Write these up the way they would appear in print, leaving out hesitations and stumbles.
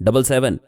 77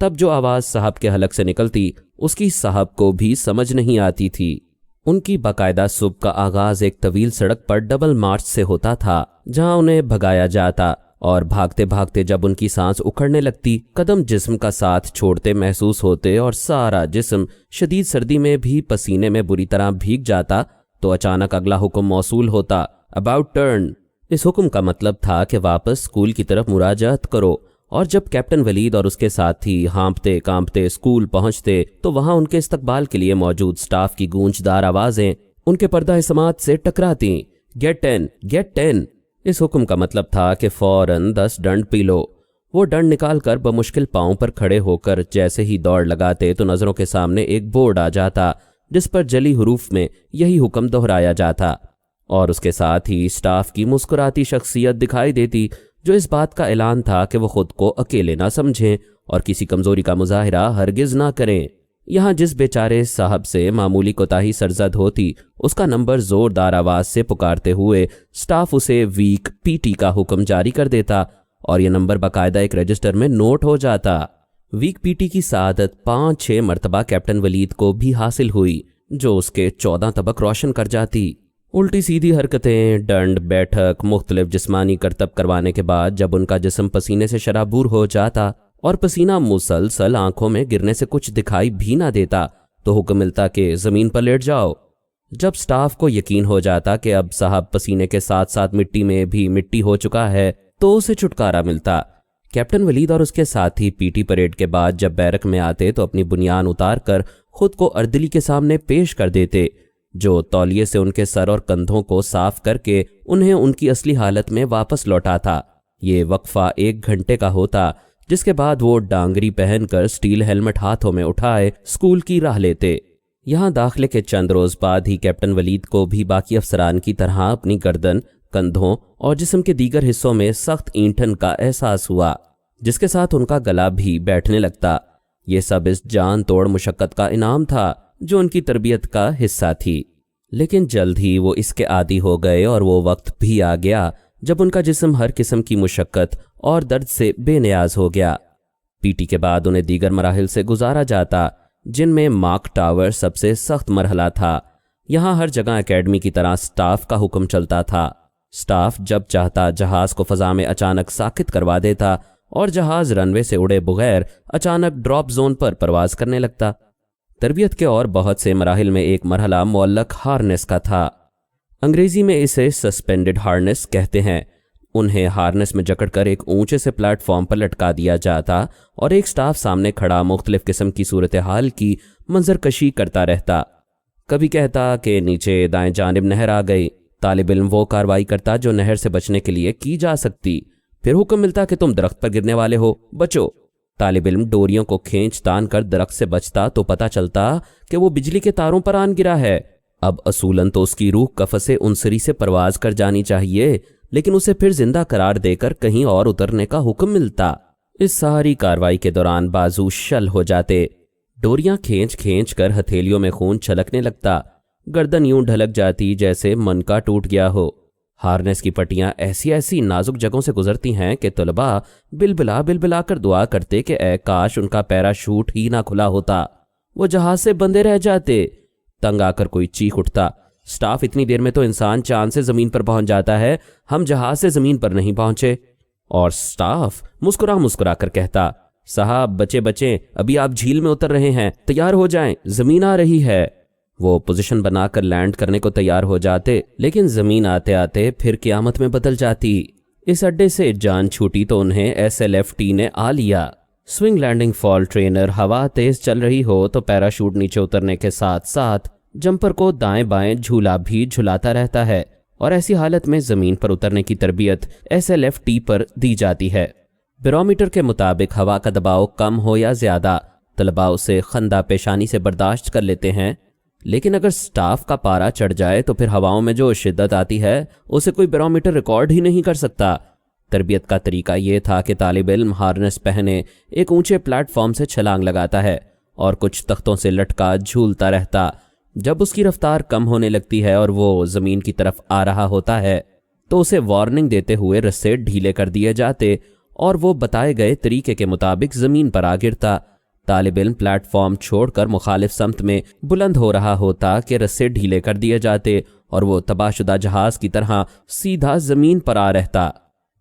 تب جو آواز صاحب کے حلق سے نکلتی اس کی صاحب کو بھی سمجھ نہیں آتی تھی۔ ان کی باقاعدہ صبح کا آغاز ایک طویل سڑک پر ڈبل مارچ سے ہوتا تھا جہاں انہیں بھگایا جاتا، اور بھاگتے بھاگتے جب ان کی سانس اکھڑنے لگتی، قدم جسم کا ساتھ چھوڑتے محسوس ہوتے اور سارا جسم شدید سردی میں بھی پسینے میں بری طرح بھیگ جاتا، تو اچانک اگلا حکم موصول ہوتا، اباؤٹ ٹرن۔ اس حکم کا مطلب تھا کہ واپس اسکول کی طرف مراجعت کرو، اور جب کیپٹن ولید اور اس کے ساتھی ہانپتے کانپتے اسکول پہنچتے تو وہاں ان کے استقبال کے لیے موجود سٹاف کی گونجدار آوازیں ان کے پردہ سماعت سے ٹکراتی، گیٹ 10 گیٹ 10۔ اس حکم کا مطلب تھا کہ فوراً 10 ڈنڈ پی لو۔ وہ ڈنڈ نکال کر بمشکل پاؤں پر کھڑے ہو کر جیسے ہی دوڑ لگاتے تو نظروں کے سامنے ایک بورڈ آ جاتا جس پر جلی حروف میں یہی حکم دہرایا جاتا، اور اس کے ساتھ ہی سٹاف کی مسکراتی شخصیت دکھائی دیتی جو اس بات کا اعلان تھا کہ وہ خود کو اکیلے نہ سمجھیں اور کسی کمزوری کا مظاہرہ ہرگز نہ کریں۔ یہاں جس بیچارے صاحب سے معمولی کوتاہی سرزد ہوتی اس کا نمبر زوردار آواز سے پکارتے ہوئے سٹاف اسے ویک پی ٹی کا حکم جاری کر دیتا، اور یہ نمبر باقاعدہ ایک رجسٹر میں نوٹ ہو جاتا۔ ویک پی ٹی کی سعادت 5-6 مرتبہ کیپٹن ولید کو بھی حاصل ہوئی جو اس کے 14 طبق روشن کر جاتی۔ الٹی سیدھی حرکتیں، ڈنڈ، بیٹھک، مختلف جسمانی کرتب کروانے کے بعد جب ان کا جسم پسینے سے شرابور ہو جاتا اور پسینہ مسلسل آنکھوں میں گرنے سے کچھ دکھائی بھی نہ دیتا تو حکم ملتا کہ زمین پر لیٹ جاؤ۔ جب سٹاف کو یقین ہو جاتا کہ اب صاحب پسینے کے ساتھ ساتھ مٹی میں بھی مٹی ہو چکا ہے تو اسے چھٹکارا ملتا۔ کیپٹن ولید اور اس کے ساتھی پی ٹی پریڈ کے بعد جب بیرک میں آتے تو اپنی بنیان اتار کر خود کو اردلی کے سامنے پیش کر دیتے جو تولیے سے ان کے سر اور کندھوں کو صاف کر کے انہیں ان کی اصلی حالت میں واپس لوٹاتا۔ یہ وقفہ 1 گھنٹے کا ہوتا جس کے بعد وہ ڈانگری پہن کر سٹیل ہیلمٹ ہاتھوں میں اٹھائے اسکول کی راہ لیتے۔ یہاں داخلے کے چند روز بعد ہی کیپٹن ولید کو بھی باقی افسران کی طرح اپنی گردن، کندھوں اور جسم کے دیگر حصوں میں سخت اینٹھن کا احساس ہوا جس کے ساتھ ان کا گلا بھی بیٹھنے لگتا۔ یہ سب اس جان توڑ مشقت کا انعام تھا جو ان کی تربیت کا حصہ تھی، لیکن جلد ہی وہ اس کے عادی ہو گئے اور وہ وقت بھی آ گیا جب ان کا جسم ہر قسم کی مشقت اور درد سے بے نیاز ہو گیا۔ پی ٹی کے بعد انہیں دیگر مراحل سے گزارا جاتا جن میں مارک ٹاور سب سے سخت مرحلہ تھا۔ یہاں ہر جگہ اکیڈمی کی طرح سٹاف کا حکم چلتا تھا۔ سٹاف جب چاہتا جہاز کو فضا میں اچانک ساکت کروا دیتا اور جہاز رن وے سے اڑے بغیر اچانک ڈراپ زون پر پرواز کرنے لگتا۔ تربیت کے اور بہت سے مراحل میں ایک مرحلہ معلق ہارنس کا تھا۔ انگریزی میں اسے سسپینڈڈ ہارنس کہتے ہیں۔ انہیں ہارنس میں جکڑ کر ایک اونچے سے پلیٹ فارم پر لٹکا دیا جاتا اور ایک سٹاف سامنے کھڑا مختلف قسم کی صورتحال کی منظر کشی کرتا رہتا۔ کبھی کہتا کہ نیچے دائیں جانب نہر آ گئی، طالب علم وہ کارروائی کرتا جو نہر سے بچنے کے لیے کی جا سکتی۔ پھر حکم ملتا کہ تم درخت پر گرنے والے ہو، بچو۔ طالب علم ڈوریوں کو کھینچ تان کر درخت سے بچتا تو پتہ چلتا کہ وہ بجلی کے تاروں پر آن گرا ہے۔ اب اصولاً تو اس کی روح قفس عنصری سے پرواز کر جانی چاہیے، لیکن اسے پھر زندہ قرار دے کر کہیں اور اترنے کا حکم ملتا۔ اس ساری کارروائی کے دوران بازو شل ہو جاتے، ڈوریاں کھینچ کھینچ کر ہتھیلیوں میں خون چھلکنے لگتا، گردن یوں ڈھلک جاتی جیسے من کا ٹوٹ گیا ہو۔ ہارنس کی پٹیاں ایسی نازک جگہوں سے گزرتی ہیں کہ طلباء بلبلا کر دعا کرتے کہ اے کاش ان کا پیراشوٹ ہی نہ کھلا ہوتا، وہ جہاز سے بندھے رہ جاتے۔ تنگ آ کر کوئی چیخ اٹھتا، سٹاف اتنی دیر میں تو انسان چاند سے زمین پر پہنچ جاتا ہے، ہم جہاز سے زمین پر نہیں پہنچے۔ اور سٹاف مسکرا کر کہتا، صاحب بچیں ابھی آپ جھیل میں اتر رہے ہیں، تیار ہو جائیں، زمین آ رہی ہے۔ وہ پوزیشن بنا کر لینڈ کرنے کو تیار ہو جاتے، لیکن زمین آتے آتے پھر قیامت میں بدل جاتی۔ اس اڈے سے جان چھوٹی تو انہیں SLFT نے آ لیا۔ سوئنگ لینڈنگ فال ٹرینر ہوا تیز چل رہی ہو تو پیراشوٹ نیچے اترنے کے ساتھ ساتھ جمپر کو دائیں بائیں جھولا بھی جھلاتا رہتا ہے، اور ایسی حالت میں زمین پر اترنے کی تربیت SLFT پر دی جاتی ہے۔ بیرومیٹر کے مطابق ہوا کا دباؤ کم ہو یا زیادہ طلباء اسے خندہ پیشانی سے برداشت کر لیتے ہیں، لیکن اگر سٹاف کا پارا چڑھ جائے تو پھر ہواؤں میں جو شدت آتی ہے اسے کوئی بیرومیٹر ریکارڈ ہی نہیں کر سکتا۔ تربیت کا طریقہ یہ تھا کہ طالب علم ہارنس پہنے ایک اونچے پلیٹ فارم سے چھلانگ لگاتا ہے اور کچھ تختوں سے لٹکا جھولتا رہتا۔ جب اس کی رفتار کم ہونے لگتی ہے اور وہ زمین کی طرف آ رہا ہوتا ہے تو اسے وارننگ دیتے ہوئے رسے ڈھیلے کر دیے جاتے اور وہ بتائے گئے طریقے کے مطابق زمین پر آ گرتا طالب علم پلیٹ فارم چھوڑ کر مخالف سمت میں بلند ہو رہا ہوتا کہ رسے ڈھیلے کر دیے جاتے اور وہ تباہ شدہ جہاز کی طرح سیدھا زمین پر آ رہتا۔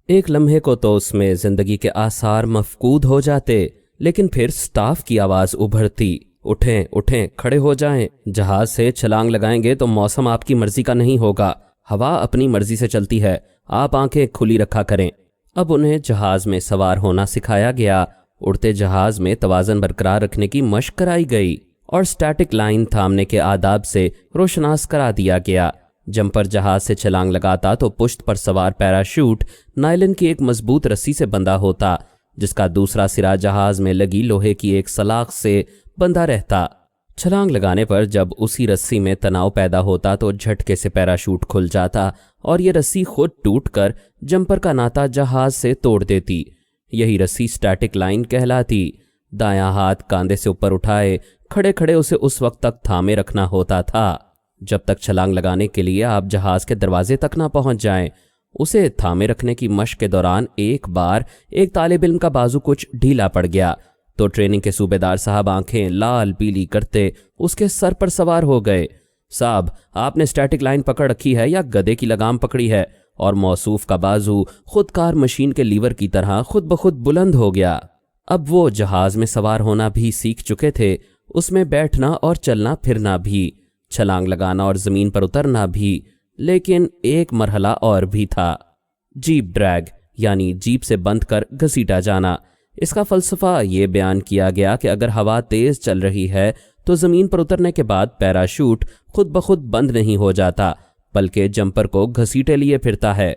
ایک لمحے کو تو اس میں زندگی کے آثار مفقود ہو جاتے، لیکن پھر سٹاف کی آواز ابھرتی، اٹھیں اٹھیں، کھڑے ہو جائیں، جہاز سے چھلانگ لگائیں گے تو موسم آپ کی مرضی کا نہیں ہوگا، ہوا اپنی مرضی سے چلتی ہے، آپ آنکھیں کھلی رکھا کریں۔ اب انہیں جہاز میں سوار ہونا سکھایا گیا، اڑتے جہاز میں توازن برقرار رکھنے کی مشق کرائی گئی اور سٹیٹک لائن تھامنے کے آداب سے روشناس کرا دیا گیا۔ جمپر جہاز سے چھلانگ لگاتا تو پشت پر سوار پیراشوٹ نائلن کی ایک مضبوط رسی سے بندھا ہوتا، جس کا دوسرا سرا جہاز میں لگی لوہے کی ایک سلاخ سے بندھا رہتا۔ چھلانگ لگانے پر جب اسی رسی میں تناؤ پیدا ہوتا تو جھٹکے سے پیراشوٹ کھل جاتا اور یہ رسی خود ٹوٹ کر جمپر کا ناتا جہاز سے توڑ دیتی۔ یہی رسی سٹیٹک لائن کہلاتی۔ دایاں ہاتھ کاندھے سے اوپر اٹھائے کھڑے کھڑے اسے اس وقت تک تھامے رکھنا ہوتا تھا جب تک چھلانگ لگانے کے لیے آپ جہاز کے دروازے تک نہ پہنچ جائیں۔ اسے تھامے رکھنے کی مشق کے دوران ایک بار ایک طالب علم کا بازو کچھ ڈھیلا پڑ گیا تو ٹریننگ کے صوبے دار صاحب آنکھیں لال پیلی کرتے اس کے سر پر سوار ہو گئے۔ صاحب، آپ نے سٹیٹک لائن پکڑ رکھی ہے یا گدے کی لگام پکڑی ہے؟ اور موصوف کا بازو خودکار مشین کے لیور کی طرح خود بخود بلند ہو گیا۔ اب وہ جہاز میں سوار ہونا بھی سیکھ چکے تھے، اس میں بیٹھنا اور چلنا پھرنا بھی، چھلانگ لگانا اور زمین پر اترنا بھی، لیکن ایک مرحلہ اور بھی تھا، جیپ ڈریگ، یعنی جیپ سے بند کر گھسیٹا جانا۔ اس کا فلسفہ یہ بیان کیا گیا کہ اگر ہوا تیز چل رہی ہے تو زمین پر اترنے کے بعد پیراشوٹ خود بخود بند نہیں ہو جاتا، بلکہ جمپر کو گھسیٹے لیے پھرتا ہے۔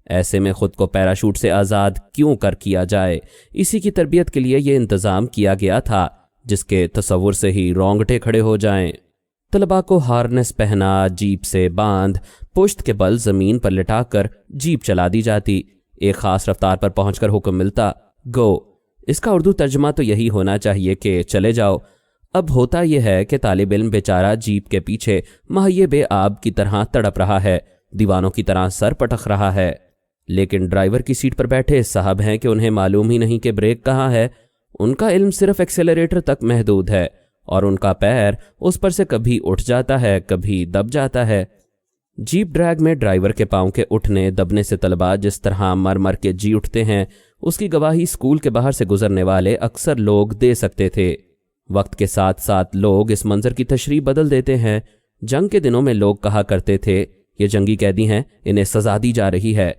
ایسے میں خود کو پیراشوٹ سے آزاد کیوں کیا جائے؟ اسی کی تربیت کے لیے یہ انتظام کیا گیا تھا، جس کے تصور سے ہی رونگٹے کھڑے ہو جائیں۔ طلباء کو ہارنس پہنا، جیپ سے باندھ، پشت کے بل زمین پر لٹا کر جیپ چلا دی جاتی۔ ایک خاص رفتار پر پہنچ کر حکم ملتا، گو۔ اس کا اردو ترجمہ تو یہی ہونا چاہیے کہ چلے جاؤ۔ اب ہوتا یہ ہے کہ طالب علم بیچارہ جیپ کے پیچھے مہیب آب کی طرح تڑپ رہا ہے، دیوانوں کی طرح سر پٹک رہا ہے، لیکن ڈرائیور کی سیٹ پر بیٹھے صاحب ہیں کہ انہیں معلوم ہی نہیں کہ بریک کہاں ہے۔ ان کا علم صرف ایکسیلریٹر تک محدود ہے اور ان کا پیر اس پر سے کبھی اٹھ جاتا ہے، کبھی دب جاتا ہے۔ جیپ ڈریگ میں ڈرائیور کے پاؤں کے اٹھنے دبنے سے طلباء جس طرح مر مر کے جی اٹھتے ہیں، اس کی گواہی اسکول کے باہر سے گزرنے والے اکثر لوگ دے سکتے تھے۔ وقت کے ساتھ ساتھ لوگ اس منظر کی تشریح بدل دیتے ہیں۔ جنگ کے دنوں میں لوگ کہا کرتے تھے، یہ جنگی قیدی ہیں، انہیں سزا دی جا رہی ہے۔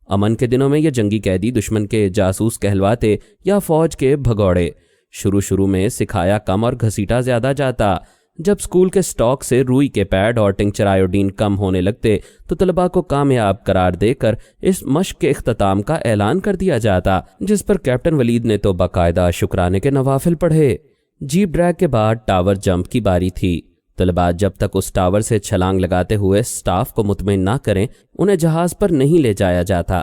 امن کے دنوں میں یہ جنگی قیدی دشمن کے جاسوس کہلواتے یا فوج کے بھگوڑے۔ شروع میں سکھایا کم اور گھسیٹا زیادہ جاتا۔ جب سکول کے سٹاک سے روئی کے پیڈ اور ٹنکچر آیوڈین کم ہونے لگتے تو طلباء کو کامیاب قرار دے کر اس مشق کے اختتام کا اعلان کر دیا جاتا، جس پر کیپٹن ولید نے تو باقاعدہ شکرانے کے نوافل پڑھے۔ جیپ ڈریگ کے بعد ٹاور جمپ کی باری تھی۔ طلباء جب تک اس ٹاور سے چھلانگ لگاتے ہوئے سٹاف کو مطمئن نہ کریں، انہیں جہاز پر نہیں لے جایا جاتا۔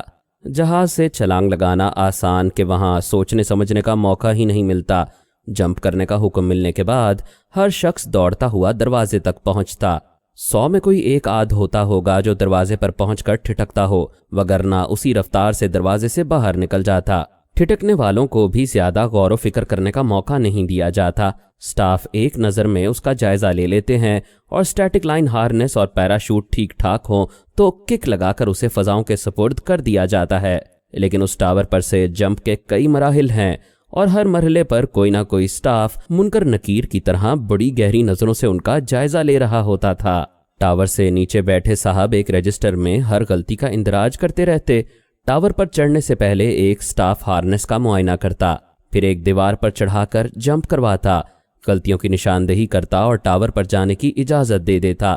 جہاز سے چھلانگ لگانا آسان کہ وہاں سوچنے سمجھنے کا موقع ہی نہیں ملتا۔ جمپ کرنے کا حکم ملنے کے بعد ہر شخص دوڑتا ہوا دروازے تک پہنچتا۔ 100 میں کوئی ایک آدھ ہوتا ہوگا جو دروازے پر پہنچ کر ٹھٹکتا ہو، وگرنہ اسی رفتار سے دروازے سے باہر نکل جاتا۔ ٹھٹکنے والوں کو بھی زیادہ غور و فکر کرنے کا موقع نہیں دیا جاتا۔ سٹاف ایک نظر میں اس کا جائزہ لے لیتے ہیں اور سٹیٹک لائن ہارنس اور پیراشوٹ ٹھیک ٹھاک ہوں تو کک لگا کر اسے فضاؤں کے سپرد کر دیا جاتا ہے۔ لیکن اس ٹاور پر سے جمپ کے کئی مراحل ہیں اور ہر مرحلے پر کوئی نہ کوئی سٹاف منکر نکیر کی طرح بڑی گہری نظروں سے ان کا جائزہ لے رہا ہوتا تھا۔ ٹاور سے نیچے بیٹھے صاحب ایک رجسٹر میں ہر غلطی کا اندراج کرتے رہتے۔ ٹاور پر چڑھنے سے پہلے ایک سٹاف ہارنس کا معائنہ کرتا، پھر ایک دیوار پر چڑھا کر جمپ کرواتا، غلطیوں کی نشاندہی کرتا اور ٹاور پر جانے کی اجازت دے دیتا۔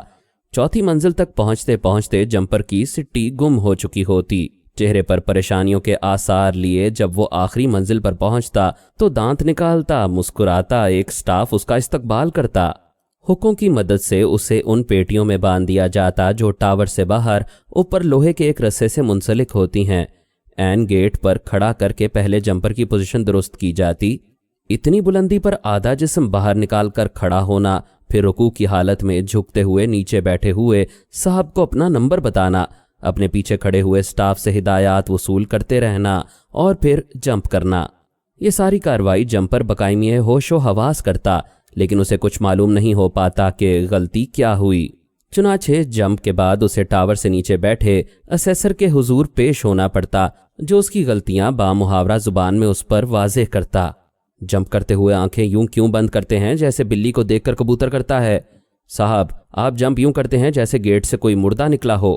چوتھی منزل تک پہنچتے پہنچتے جمپر کی سٹی گم ہو چکی ہوتی۔ چہرے پر پریشانیوں کے آثار لیے جب وہ آخری منزل پر پہنچتا تو دانت نکالتا، مسکراتا، ایک سٹاف اس کا استقبال کرتا۔ ہکوں کی مدد سے اسے ان پیٹیوں میں باندھ دیا جاتا جو ٹاور سے باہر اوپر لوہے کے ایک رسے سے منسلک ہوتی ہیں۔ این گیٹ پر کھڑا کر کے پہلے جمپر کی پوزیشن درست کی جاتی۔ اتنی بلندی پر آدھا جسم باہر نکال کر کھڑا ہونا، پھر رکوع کی حالت میں جھکتے ہوئے نیچے بیٹھے ہوئے صاحب کو اپنا نمبر بتانا، اپنے پیچھے کھڑے ہوئے سٹاف سے ہدایات وصول کرتے رہنا اور پھر جمپ کرنا۔ یہ ساری کارروائی جمپر بقائمی ہوش و حواس کرتا، لیکن اسے کچھ معلوم نہیں ہو پاتا کہ غلطی کیا ہوئی۔ چنانچہ جمپ کے بعد اسے ٹاور سے نیچے بیٹھے اسیسر کے حضور پیش ہونا پڑتا، جو اس کی غلطیاں بامحاورہ زبان میں اس پر واضح کرتا۔ جمپ کرتے ہوئے آنکھیں یوں کیوں بند کرتے ہیں جیسے بلی کو دیکھ کر کبوتر کرتا ہے؟ صاحب، آپ جمپ یوں کرتے ہیں جیسے گیٹ سے کوئی مردہ نکلا ہو۔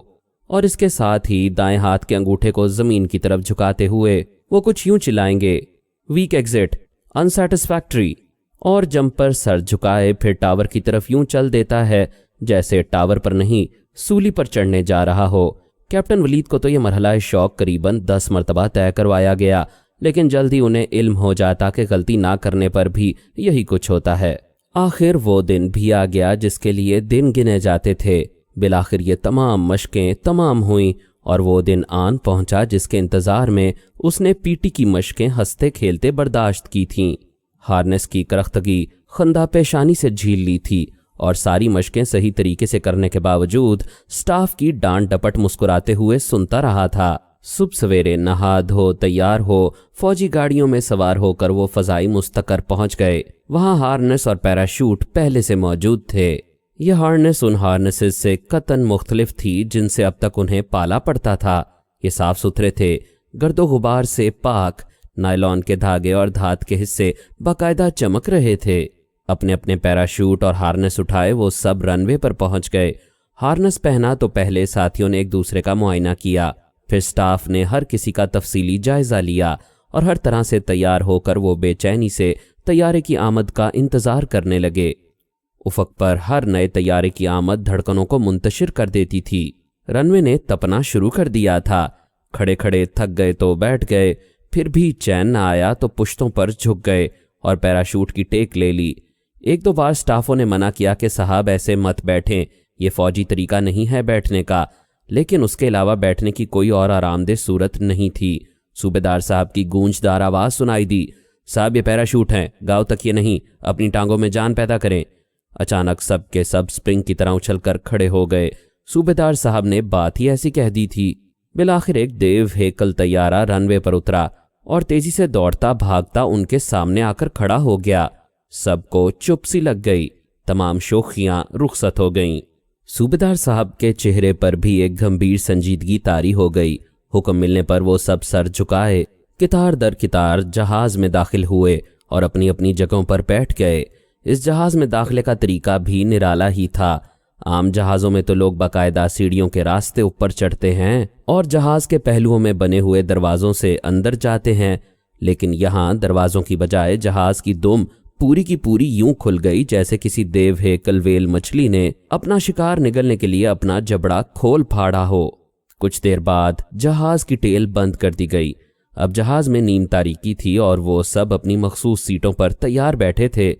اور اس کے ساتھ ہی دائیں ہاتھ کے انگوٹھے کو زمین کی طرف جھکاتے ہوئے وہ کچھ یوں چلائیں گے، ویک ایگزٹ، انسیٹسفیکٹری، اور جمپر سر جھکائے پھر ٹاور کی طرف یوں چل دیتا ہے جیسے ٹاور پر نہیں سولی پر چڑھنے جا رہا ہو۔ کیپٹن ولید کو تو یہ مرحلہ شوق قریباً 10 مرتبہ طے کروایا گیا، لیکن جلدی انہیں علم ہو جاتا کہ غلطی نہ کرنے پر بھی یہی کچھ ہوتا ہے۔ آخر وہ دن بھی آ گیا جس کے لیے دن گنے جاتے تھے۔ بالآخر یہ تمام مشقیں تمام ہوئیں اور وہ دن آن پہنچا جس کے انتظار میں اس نے پی ٹی کی مشقیں ہنستے کھیلتے برداشت کی تھیں۔ ہارنس کی کرختگی خندہ پیشانی سے جھیل لی تھی اور ساری مشقیں صحیح طریقے سے کرنے کے باوجود سٹاف کی ڈانٹ ڈپٹ مسکراتے ہوئے سنتا رہا تھا۔ صبح سویرے نہا دھو تیار ہو فوجی گاڑیوں میں سوار ہو کر وہ فضائی مستقر پہنچ گئے۔ وہاں ہارنس اور پیراشوٹ پہلے سے موجود تھے۔ یہ ہارنس ان ہارنسز سے قطعاً مختلف تھی جن سے اب تک انہیں پالا پڑتا تھا۔ یہ صاف ستھرے تھے، گرد و غبار سے پاک، نائلون کے دھاگے اور دھات کے حصے باقاعدہ چمک رہے تھے۔ اپنے اپنے پیراشوٹ اور ہارنس اٹھائے وہ سب رن وے پر پہنچ گئے۔ ہارنس پہنا تو پہلے ساتھیوں نے ایک دوسرے کا معائنہ کیا، پھر سٹاف نے ہر کسی کا تفصیلی جائزہ لیا اور ہر طرح سے تیار ہو کر وہ بے چینی سے طیارے کی آمد کا انتظار کرنے لگے۔ افق پر ہر نئے طیارے کی آمد دھڑکنوں کو منتشر کر دیتی تھی۔ رن وے نے تپنا شروع کر دیا تھا۔ کھڑے کھڑے تھک گئے تو بیٹھ گئے، پھر بھی چین نہ آیا تو پشتوں پر جھک گئے اور پیراشوٹ کی ٹیک لے لی۔ ایک دو بار سٹافوں نے منع کیا کہ صاحب ایسے مت بیٹھیں، یہ فوجی طریقہ نہیں ہے بیٹھنے کا، لیکن اس کے علاوہ بیٹھنے کی کوئی اور آرام دہ صورت نہیں تھی۔ صوبیدار صاحب کی گونجدار آواز سنائی دی، صاحب یہ پیراشوٹ ہیں، گاؤ تک یہ نہیں، اپنی ٹانگوں میں جان پیدا کریں۔ اچانک سب کے سب سپرنگ کی طرح اچھل کر کھڑے ہو گئے۔ صوبیدار صاحب نے بات ہی ایسی کہہ دی تھی۔ بالآخر ایک دیو ہیکل طیارہ رن وے پر اترا اور تیزی سے دوڑتا بھاگتا ان کے سامنے آ کر کھڑا ہو گیا۔ سب کو چپ سی لگ گئی، تمام شوخیاں رخصت ہو گئیں۔ صوبیدار صاحب کے چہرے پر بھی ایک گھمبیر سنجیدگی طاری ہو گئی۔ حکم ملنے پر وہ سب سر جھکائے، قطار در قطار جہاز میں داخل ہوئے اور اپنی اپنی جگہوں پر بیٹھ گئے۔ اس جہاز میں داخلے کا طریقہ بھی نرالا ہی تھا۔ عام جہازوں میں تو لوگ باقاعدہ سیڑھیوں کے راستے اوپر چڑھتے ہیں اور جہاز کے پہلوؤں میں بنے ہوئے دروازوں سے اندر جاتے ہیں، لیکن یہاں دروازوں کی بجائے جہاز کی دم پوری کی پوری یوں کھل گئی جیسے کسی دیو ہیکل ویل مچھلی نے اپنا شکار نگلنے کے لیے اپنا جبڑا کھول پھاڑا ہو۔ کچھ دیر بعد جہاز کی ٹیل بند کر دی گئی۔ اب جہاز میں نیم تاریکی تھی اور وہ سب اپنی مخصوص سیٹوں پر تیار بیٹھے تھے۔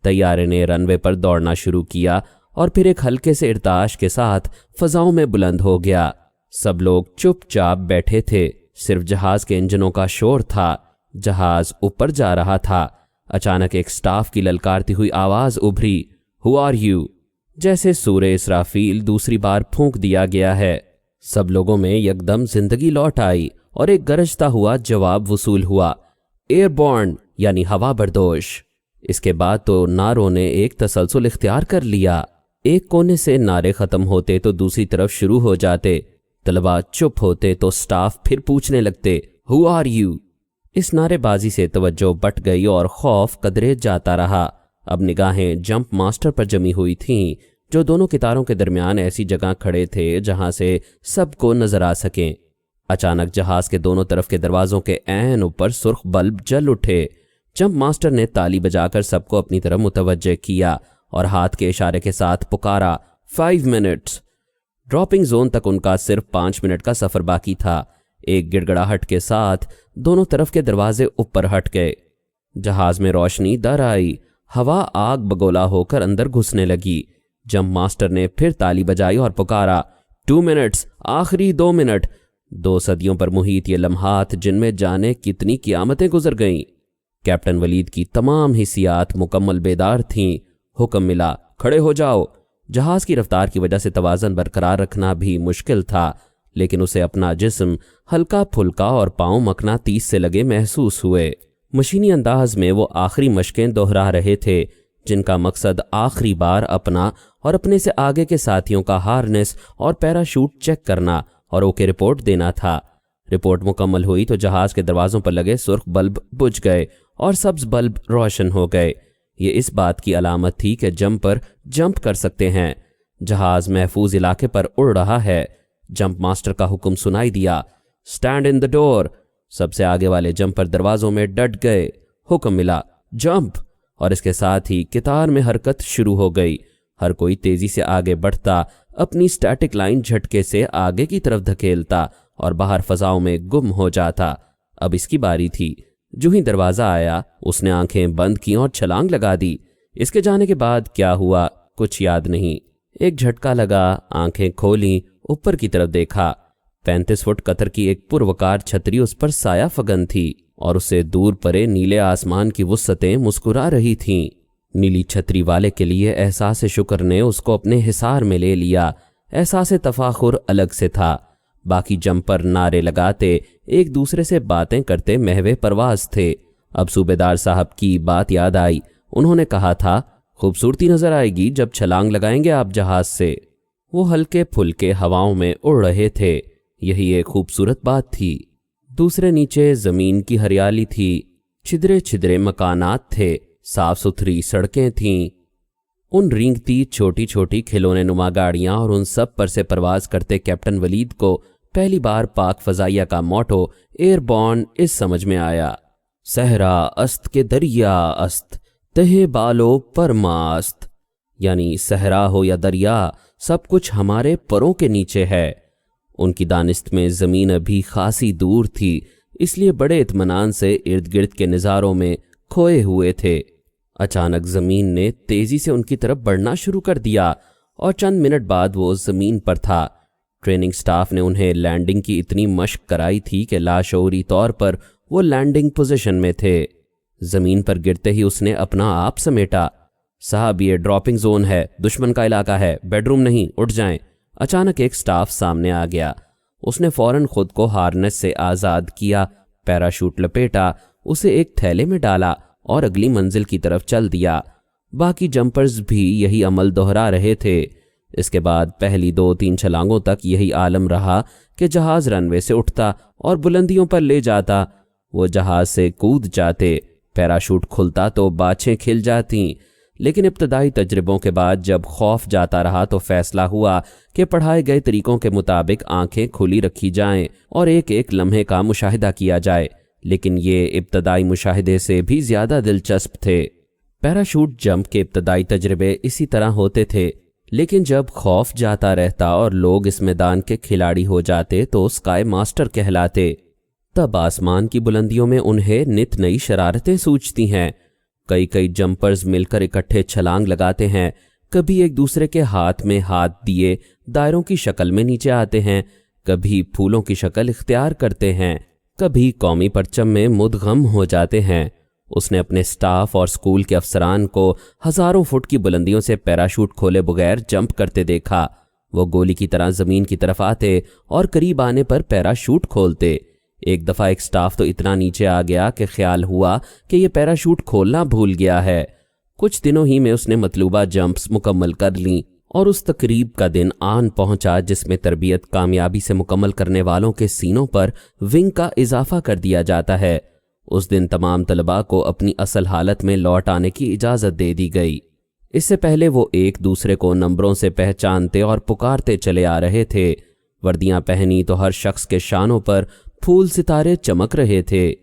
طیارے نے رن وے پر دوڑنا شروع کیا اور پھر ایک ہلکے سے ارتعاش کے ساتھ فضاؤں میں بلند ہو گیا۔ سب لوگ چپ چاپ بیٹھے تھے، صرف جہاز کے انجنوں کا شور تھا۔ جہاز اوپر جا رہا تھا۔ اچانک ایک سٹاف کی للکارتی ہوئی آواز ابھری، ہو آر یو؟ جیسے سورہ اسرافیل دوسری بار پھونک دیا گیا ہے۔ سب لوگوں میں یکدم زندگی لوٹ آئی اور ایک گرجتا ہوا جواب وصول ہوا، ایئر بورن، یعنی ہوا بردوش۔ اس کے بعد تو نعروں نے ایک تسلسل اختیار کر لیا۔ ایک کونے سے نعرے ختم ہوتے تو دوسری طرف شروع ہو جاتے۔ طلباء چپ ہوتے تو سٹاف پھر پوچھنے لگتے، ہو آر یو؟ اس نعرے بازی سے توجہ بٹ گئی اور خوف قدرے جاتا رہا۔ اب نگاہیں جمپ ماسٹر پر جمی ہوئی تھیں، جو دونوں قطاروں کے درمیان ایسی جگہ کھڑے تھے جہاں سے سب کو نظر آ سکیں۔ اچانک جہاز کے دونوں طرف کے دروازوں کے عین اوپر سرخ بلب جل اٹھے۔ جمپ ماسٹر نے تالی بجا کر سب کو اپنی طرف متوجہ کیا اور ہاتھ کے اشارے کے ساتھ پکارا، 5 منٹس۔ ڈراپنگ زون تک ان کا صرف 5 منٹ کا سفر باقی تھا۔ ایک گڑگڑاہٹ کے ساتھ دونوں طرف کے دروازے اوپر ہٹ گئے۔ جہاز میں روشنی در آئی، ہوا آگ بگولا ہو کر اندر گھسنے لگی۔ جمپ ماسٹر نے پھر تالی بجائی اور پکارا، 2 منٹس، آخری 2 منٹ۔ 2 صدیوں پر محیط یہ لمحات جن میں جانے کتنی قیامتیں گزر گئیں۔ کیپٹن ولید کی تمام حسیات مکمل بیدار تھیں۔ حکم ملا، کھڑے ہو جاؤ۔ جہاز کی رفتار کی وجہ سے توازن برقرار رکھنا بھی مشکل تھا، لیکن اسے اپنا جسم ہلکا پھلکا اور پاؤں مقناطیس سے لگے محسوس ہوئے۔ مشینی انداز میں وہ آخری مشقیں دہرا رہے تھے جن کا مقصد آخری بار اپنا اور اپنے سے آگے کے ساتھیوں کا ہارنس اور پیراشوٹ چیک کرنا اور اوکے رپورٹ دینا تھا۔ رپورٹ مکمل ہوئی تو جہاز کے دروازوں پر لگے سرخ بلب بجھ گئے اور سبز بلب روشن ہو گئے۔ یہ اس بات کی علامت تھی کہ جمپر جمپ کر سکتے ہیں، جہاز محفوظ علاقے پر اڑ رہا ہے۔ جمپ ماسٹر کا حکم سنائی دیا، اسٹینڈ ان دا ڈور۔ سب سے آگے والے جمپر دروازوں میں ڈٹ گئے۔ حکم ملا، جمپ، اور اس کے ساتھ ہی قطار میں حرکت شروع ہو گئی۔ ہر کوئی تیزی سے آگے بڑھتا، اپنی سٹیٹک لائن جھٹکے سے آگے کی طرف دھکیلتا اور باہر فضاؤں میں گم ہو جاتا۔ اب اس کی باری تھی۔ جو ہی دروازہ آیا اس نے آنکھیں بند کی اور چھلانگ لگا دی۔ اس کے جانے کے بعد کیا ہوا کچھ یاد نہیں۔ ایک جھٹکا لگا، آنکھیں کھولیں، اوپر کی طرف دیکھا۔ 35 فٹ قطر کی ایک پروکار چھتری اس پر سایہ فگن تھی اور اسے دور پرے نیلے آسمان کی وسعتیں مسکرا رہی تھیں۔ نیلی چھتری والے کے لیے احساس شکر نے اس کو اپنے حصار میں لے لیا۔ احساس تفاخر الگ سے تھا۔ باقی جمپر نعرے لگاتے، ایک دوسرے سے باتیں کرتے محو پرواز تھے۔ اب صوبیدار صاحب کی بات یاد آئی۔ انہوں نے کہا تھا، خوبصورتی نظر آئے گی جب چھلانگ لگائیں گے آپ جہاز سے۔ وہ ہلکے پھلکے ہواؤں میں اڑ رہے تھے۔ یہی ایک خوبصورت بات تھی۔ دوسرے نیچے زمین کی ہریالی تھی، چھدرے چھدرے مکانات تھے، صاف ستھری سڑکیں تھیں۔ ان رینگتی چھوٹی چھوٹی کھلونے نما گاڑیاں اور ان سب پر سے پرواز کرتے کیپٹن ولید کو پہلی بار پاک فضائیہ کا موٹو ایئر بورن اس سمجھ میں آیا، صحرا است کے دریا است تہ بالو پرماست، یعنی صحرا ہو یا دریا سب کچھ ہمارے پروں کے نیچے ہے۔ ان کی دانست میں زمین ابھی خاصی دور تھی، اس لیے بڑے اطمینان سے ارد گرد کے نظاروں میں کھوئے ہوئے تھے۔ اچانک زمین نے تیزی سے ان کی طرف بڑھنا شروع کر دیا اور چند منٹ بعد وہ زمین پر تھا۔ ٹریننگ سٹاف نے انہیں لینڈنگ کی اتنی مشق کرائی تھی کہ لاشعوری طور پر وہ لینڈنگ پوزیشن میں تھے۔ زمین پر گرتے ہی اس نے اپنا آپ سمیٹا، صاحب یہ ڈراپنگ زون ہے، دشمن کا علاقہ ہے، بیڈ روم نہیں، اٹھ جائیں۔ اچانک ایک سٹاف سامنے آ گیا۔ اس نے فوراً خود کو ہارنس سے آزاد کیا، پیراشوٹ لپیٹا، اسے ایک تھیلے میں ڈالا اور اگلی منزل کی طرف چل دیا۔ باقی جمپرز بھی یہی عمل دہرا رہے تھے۔ اس کے بعد پہلی 2-3 چھلانگوں تک یہی عالم رہا کہ جہاز رن وے سے اٹھتا اور بلندیوں پر لے جاتا۔ وہ جہاز سے کود جاتے، پیراشوٹ کھلتا تو باچھیں کھل جاتیں۔ لیکن ابتدائی تجربوں کے بعد جب خوف جاتا رہا تو فیصلہ ہوا کہ پڑھائے گئے طریقوں کے مطابق آنکھیں کھلی رکھی جائیں اور ایک ایک لمحے کا مشاہدہ کیا جائے۔ لیکن یہ ابتدائی مشاہدے سے بھی زیادہ دلچسپ تھے۔ پیراشوٹ جمپ کے ابتدائی تجربے اسی طرح ہوتے تھے، لیکن جب خوف جاتا رہتا اور لوگ اس میدان کے کھلاڑی ہو جاتے تو اسکائی ماسٹر کہلاتے۔ تب آسمان کی بلندیوں میں انہیں نت نئی شرارتیں سوچتی ہیں۔ کئی جمپرز مل کر اکٹھے چھلانگ لگاتے ہیں، کبھی ایک دوسرے کے ہاتھ میں ہاتھ دیے دائروں کی شکل میں نیچے آتے ہیں، کبھی پھولوں کی شکل اختیار کرتے ہیں، کبھی قومی پرچم میں مدغم ہو جاتے ہیں۔ اس نے اپنے سٹاف اور سکول کے افسران کو ہزاروں فٹ کی بلندیوں سے پیراشوٹ کھولے بغیر جمپ کرتے دیکھا۔ وہ گولی کی طرح زمین کی طرف آتے اور قریب آنے پر پیراشوٹ کھولتے۔ ایک دفعہ ایک سٹاف تو اتنا نیچے آ گیا کہ خیال ہوا کہ یہ پیراشوٹ کھولنا بھول گیا ہے۔ کچھ دنوں ہی میں اس نے مطلوبہ جمپس مکمل کر لیں اور اس تقریب کا دن آن پہنچا جس میں تربیت کامیابی سے مکمل کرنے والوں کے سینوں پر ونگ کا اضافہ کر دیا جاتا ہے۔ اس دن تمام طلباء کو اپنی اصل حالت میں لوٹ آنے کی اجازت دے دی گئی۔ اس سے پہلے وہ ایک دوسرے کو نمبروں سے پہچانتے اور پکارتے چلے آ رہے تھے۔ وردیاں پہنی تو ہر شخص کے شانوں پر پھول ستارے چمک رہے تھے۔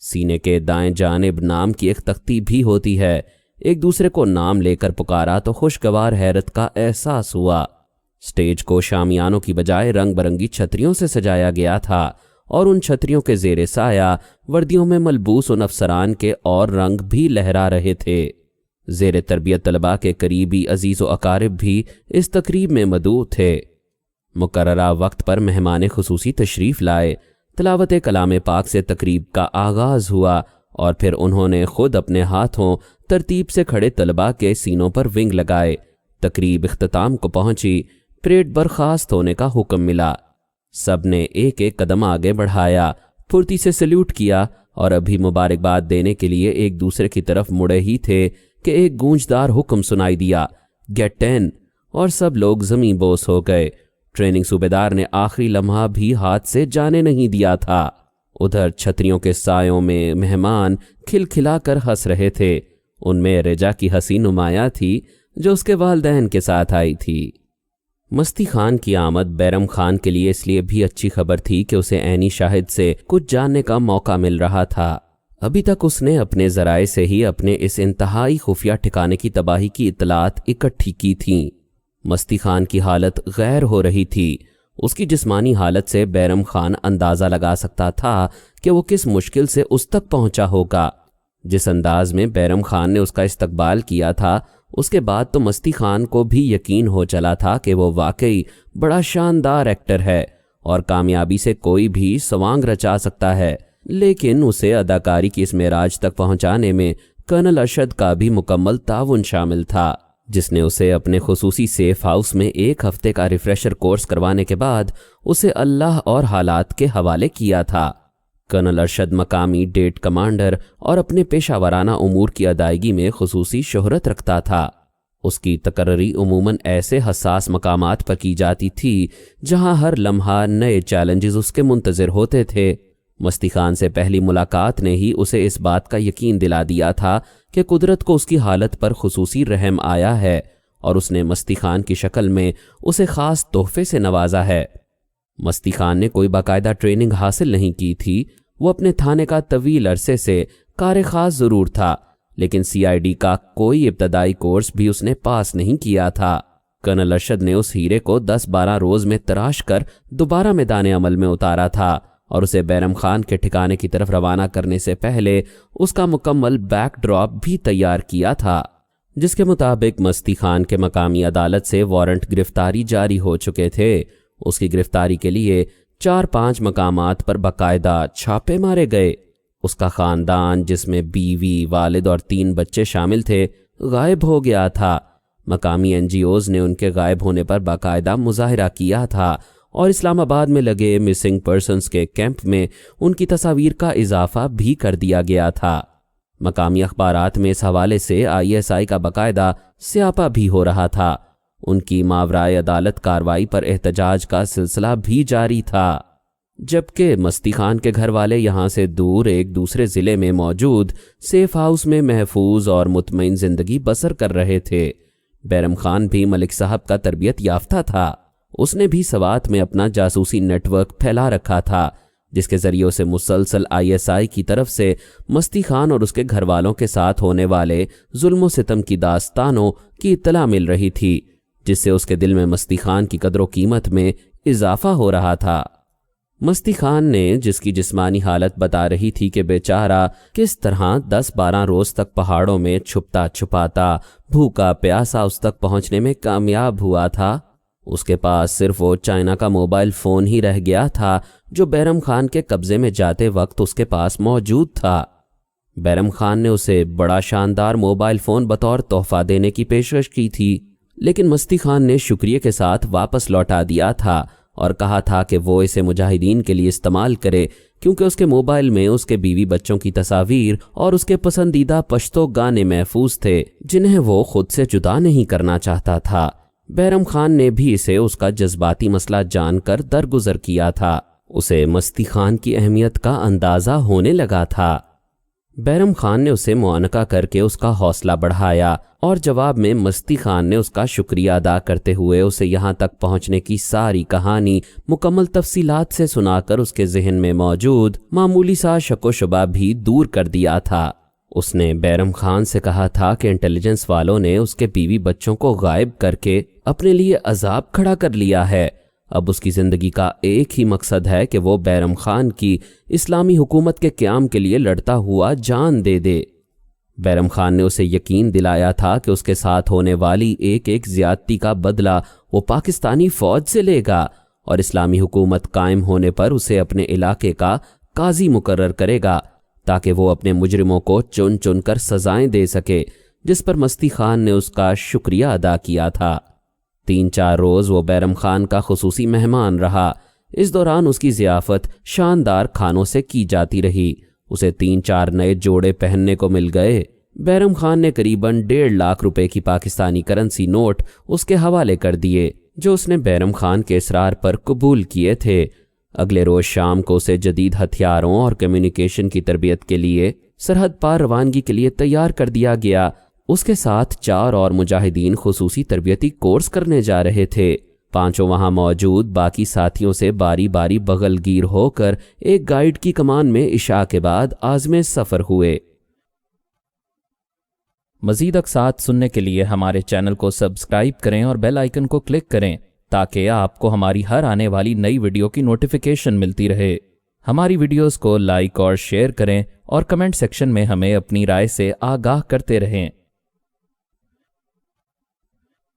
سینے کے دائیں جانب نام کی ایک تختی بھی ہوتی ہے۔ ایک دوسرے کو نام لے کر پکارا تو خوشگوار حیرت کا احساس ہوا۔ سٹیج کو شامیانوں کی بجائے رنگ برنگی چھتریوں سے سجایا گیا تھا اور ان چھتریوں کے زیر سایہ وردیوں میں ملبوس ان افسران کے اور رنگ بھی لہرا رہے تھے۔ زیر تربیت طلباء کے قریبی عزیز و اقارب بھی اس تقریب میں مدعو تھے۔ مقررہ وقت پر مہمان خصوصی تشریف لائے۔ تلاوت کلام پاک سے تقریب کا آغاز ہوا اور پھر انہوں نے خود اپنے ہاتھوں ترتیب سے کھڑے طلباء کے سینوں پر ونگ لگائے۔ تقریب اختتام کو پہنچی، پریڈ برخاست ہونے کا حکم ملا۔ سب نے ایک ایک قدم آگے بڑھایا، پھرتی سے سلیوٹ کیا اور ابھی مبارکباد دینے کے لیے ایک دوسرے کی طرف مڑے ہی تھے کہ ایک گونجدار حکم سنائی دیا، گیٹ 10، اور سب لوگ زمین بوس ہو گئے۔ ٹریننگ صوبیدار نے آخری لمحہ بھی ہاتھ سے جانے نہیں دیا تھا۔ ادھر چھتریوں کے سایوں میں مہمان کھلکھلا کر ہنس رہے تھے۔ ان میں رجا کی ہنسی نمایاں تھی جو اس کے والدین کے ساتھ آئی تھی۔ مستی خان کی آمد بیرم خان کے لیے اس لیے بھی اچھی خبر تھی کہ اسے عینی شاہد سے کچھ جاننے کا موقع مل رہا تھا۔ ابھی تک اس نے اپنے ذرائع سے ہی اپنے اس انتہائی خفیہ ٹھکانے کی تباہی کی اطلاعات اکٹھی کی تھیں۔ مستی خان کی حالت غیر ہو رہی تھی۔ اس کی جسمانی حالت سے بیرم خان اندازہ لگا سکتا تھا کہ وہ کس مشکل سے اس تک پہنچا ہوگا۔ جس انداز میں بیرم خان نے اس کا استقبال کیا تھا، اس کے بعد تو مستی خان کو بھی یقین ہو چلا تھا کہ وہ واقعی بڑا شاندار ایکٹر ہے اور کامیابی سے کوئی بھی سوانگ رچا سکتا ہے، لیکن اسے اداکاری کی اس معراج تک پہنچانے میں کرنل ارشد کا بھی مکمل تعاون شامل تھا، جس نے اسے اپنے خصوصی سیف ہاؤس میں 1 ہفتے کا ریفریشر کورس کروانے کے بعد اسے اللہ اور حالات کے حوالے کیا تھا۔ کرنل ارشد مقامی ڈیٹ کمانڈر اور اپنے پیشہ ورانہ امور کی ادائیگی میں خصوصی شہرت رکھتا تھا۔ اس کی تقرری عموماً ایسے حساس مقامات پر کی جاتی تھی جہاں ہر لمحہ نئے چیلنجز اس کے منتظر ہوتے تھے۔ مستی خان سے پہلی ملاقات نے ہی اسے اس بات کا یقین دلا دیا تھا کہ قدرت کو اس کی حالت پر خصوصی رحم آیا ہے اور اس نے مستی خان کی شکل میں اسے خاص تحفے سے نوازا ہے۔ مستی خان نے کوئی باقاعدہ ٹریننگ حاصل نہیں کی تھی۔ وہ اپنے تھانے کا طویل عرصے سے کار خاص ضرور تھا، لیکن CID کا کوئی ابتدائی کورس بھی اس نے پاس نہیں کیا تھا۔ کرنل ارشد نے اس ہیرے کو 10-12 روز میں تراش کر دوبارہ میدان عمل میں اتارا تھا اور اسے بیرم خان کے ٹھکانے کی طرف روانہ کرنے سے پہلے اس کا مکمل بیک ڈراپ بھی تیار کیا تھا، جس کے مطابق مستی خان کے مقامی عدالت سے وارنٹ گرفتاری جاری ہو چکے تھے۔ اس کی گرفتاری کے لیے 4-5 مقامات پر باقاعدہ چھاپے مارے گئے۔ اس کا خاندان، جس میں بیوی، والد اور 3 بچے شامل تھے، غائب ہو گیا تھا۔ مقامی NGOز نے ان کے غائب ہونے پر باقاعدہ مظاہرہ کیا تھا اور اسلام آباد میں لگے مسنگ پرسنز کے کیمپ میں ان کی تصاویر کا اضافہ بھی کر دیا گیا تھا۔ مقامی اخبارات میں اس حوالے سے ISI کا باقاعدہ سیاپا بھی ہو رہا تھا۔ ان کی ماورائے عدالت کارروائی پر احتجاج کا سلسلہ بھی جاری تھا، جبکہ مستی خان کے گھر والے یہاں سے دور ایک دوسرے ضلع میں موجود سیف ہاؤس میں محفوظ اور مطمئن زندگی بسر کر رہے تھے۔ بیرم خان بھی ملک صاحب کا تربیت یافتہ تھا۔ اس نے بھی سوات میں اپنا جاسوسی نیٹ ورک پھیلا رکھا تھا، جس کے ذریعے سے مسلسل ISI کی طرف سے مستی خان اور اس کے گھر والوں کے ساتھ ہونے والے ظلم و ستم کی داستانوں کی اطلاع مل رہی تھی، جس سے اس کے دل میں مستی خان کی قدر و قیمت میں اضافہ ہو رہا تھا۔ مستی خان نے، جس کی جسمانی حالت بتا رہی تھی کہ بیچارہ کس طرح 10-12 روز تک پہاڑوں میں چھپتا چھپاتا بھوکا پیاسا اس تک پہنچنے میں کامیاب ہوا تھا، اس کے پاس صرف وہ چائنا کا موبائل فون ہی رہ گیا تھا جو بیرم خان کے قبضے میں جاتے وقت اس کے پاس موجود تھا۔ بیرم خان نے اسے بڑا شاندار موبائل فون بطور تحفہ دینے کی پیشکش کی تھی، لیکن مستی خان نے شکریہ کے ساتھ واپس لوٹا دیا تھا اور کہا تھا کہ وہ اسے مجاہدین کے لیے استعمال کرے، کیونکہ اس کے موبائل میں اس کے بیوی بچوں کی تصاویر اور اس کے پسندیدہ پشتو گانے محفوظ تھے جنہیں وہ خود سے جدا نہیں کرنا چاہتا تھا۔ بیرم خان نے بھی اسے اس کا جذباتی مسئلہ جان کر درگزر کیا تھا۔ اسے مستی خان کی اہمیت کا اندازہ ہونے لگا تھا۔ بیرم خان نے اسے معانقہ کر کے اس کا حوصلہ بڑھایا اور جواب میں مستی خان نے اس کا شکریہ ادا کرتے ہوئے اسے یہاں تک پہنچنے کی ساری کہانی مکمل تفصیلات سے سنا کر اس کے ذہن میں موجود معمولی سا شک و شبہ بھی دور کر دیا تھا۔ اس نے بیرم خان سے کہا تھا کہ انٹیلیجنس والوں نے اس کے بیوی بچوں کو غائب کر کے اپنے لیے عذاب کھڑا کر لیا ہے۔ اب اس کی زندگی کا ایک ہی مقصد ہے کہ وہ بیرم خان کی اسلامی حکومت کے قیام کے لیے لڑتا ہوا جان دے دے۔ بیرم خان نے اسے یقین دلایا تھا کہ اس کے ساتھ ہونے والی ایک ایک زیادتی کا بدلہ وہ پاکستانی فوج سے لے گا اور اسلامی حکومت قائم ہونے پر اسے اپنے علاقے کا قاضی مقرر کرے گا تاکہ وہ اپنے مجرموں کو چن چن کر سزائیں دے سکے، جس پر مستی خان نے اس کا شکریہ ادا کیا تھا۔ 3-4 روز وہ بیرم خان کا خصوصی مہمان رہا۔ اس دوران اس کی ضیافت شاندار کھانوں سے کی جاتی رہی اسے 3-4 نئے جوڑے پہننے کو مل گئے۔ بیرم خان نے قریباً 1.5 لاکھ روپے کی پاکستانی کرنسی نوٹ اس کے حوالے کر دیے، جو اس نے بیرم خان کے اصرار پر قبول کیے تھے۔ اگلے روز شام کو اسے جدید ہتھیاروں اور کمیونیکیشن کی تربیت کے لیے سرحد پار روانگی کے لیے تیار کر دیا گیا۔ اس کے ساتھ 4 اور مجاہدین خصوصی تربیتی کورس کرنے جا رہے تھے۔ 5 وہاں موجود باقی ساتھیوں سے باری باری بغل گیر ہو کر ایک گائیڈ کی کمان میں عشاء کے بعد عازم سفر ہوئے۔ مزید اقساط سننے کے لیے ہمارے چینل کو سبسکرائب کریں اور بیل آئیکن کو کلک کریں تاکہ آپ کو ہماری ہر آنے والی نئی ویڈیو کی نوٹیفیکیشن ملتی رہے۔ ہماری ویڈیوز کو لائک اور شیئر کریں اور کمنٹ سیکشن میں ہمیں اپنی رائے سے آگاہ کرتے رہیں۔